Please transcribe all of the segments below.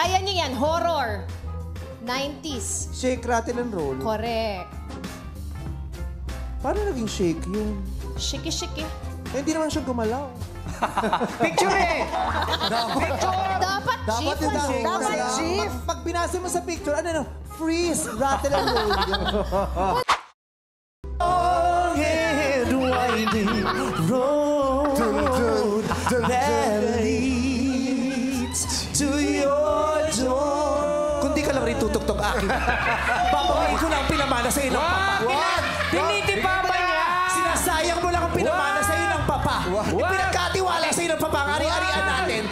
Kaya niyo yan. Horror. 90s. Shake, rattle, and roll. Correct. Paano naging shake yung... Shiki-shiki. Eh, hindi naman siya gumalaw. Picture eh! Dapat Dapat chief. yung Dapat chief. Pag binasa mo sa picture, ano, freeze, rattle, and roll. Long and winding road that leads to your door. Kung di ka lang rin tutok-tok akin, babawain ko lang ang pinamana sa iyo ng papa. Tinitipapa niya! Sinasayang mo lang ang pinamana sa iyo ng papa. Pinagkatiwala sa iyo ng papa ang ari-arian natin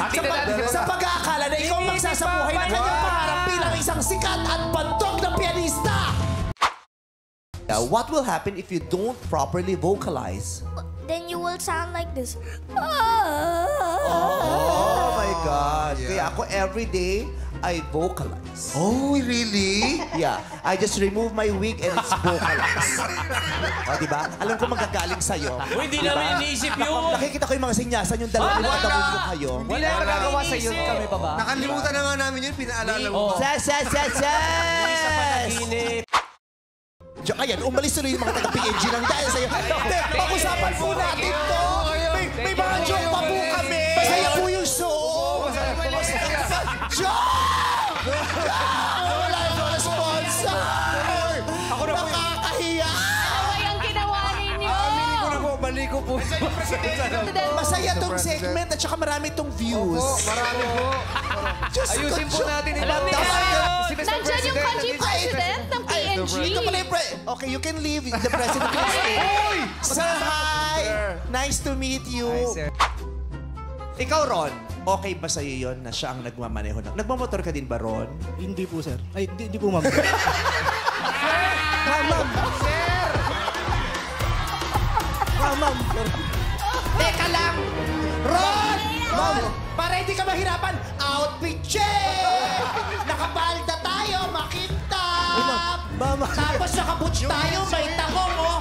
sa pag-aakala na ikaw magsasabuhay ng kanyang pangarap bilang isang sikat at bantog na pianista. What will happen if you don't properly vocalize? Then you will sound like this. Oh my God. Kaya ako every day, I vocalize. Oh, really? Yeah. I just remove my wig and it's vocalized. O, diba? Alam ko magagaling sa'yo. Hindi namin iniisip yun. Nakikita ko yung mga sinyasan yung dalawa na katabog kayo. Hindi na magagawa sa yun kami pa ba? Nakalimutan na nga namin yun, pinaalala mo. Yes! Ayan, umalis tuloy yung mga taga-PNG ng dahil sa'yo. Pag-usapan po natin to. May mga joke pa po kami. Masaya po yung show. Joke! Wala yung sponsor. Nakakahiya. Ano yung ginawa ninyo? Aminin ko na po, balik ko po. Masaya tong segment at saka marami tong views. Marami po. Ayusin po natin ito. Nandiyan yung country president ng PNG. Ito pala yung okay, you can leave the president of the state. Sir, hi! Nice to meet you. Hi, sir. Ikaw, Ron, okay ba sa'yo yun na siya ang nagmamaneho ng... Nagmamotor ka din ba, Ron? Hindi po, sir. Ay, hindi po, ma'am. Ma'am! Sir! Ma'am! Teka lang! Ron! Ron! Para hindi ka mahirapan, outfit check! Nakabalda tayo, makintap! Mama! Tapos nakaboots tayo, may takong, oh!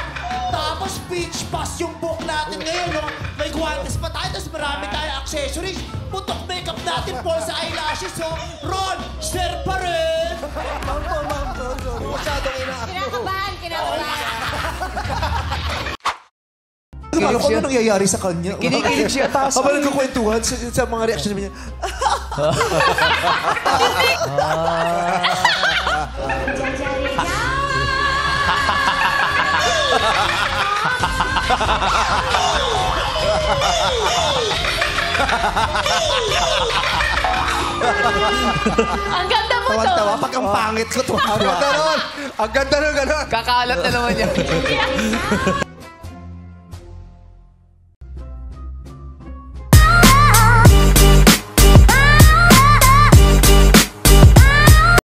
Tapos beach pass yung book natin ngayon, oh! May guantes pa tayo, tapos marami tayo accessories. Putok makeup natin, false eyelashes, oh! Ron! Sir pa rin! Ma'am po, ma'am po. Masyadong inaako. Kinakabahan. Alam ko ano nangyayari sa kanya. Kinikilig siya. Habang nagkukwentuhan sa mga reaction niya. Ang ganda mo to. Tawan-tawa pag ang pangit ko. Ang ganda nun! Ang ganda nun, gano'n! Kakaalat na naman yan.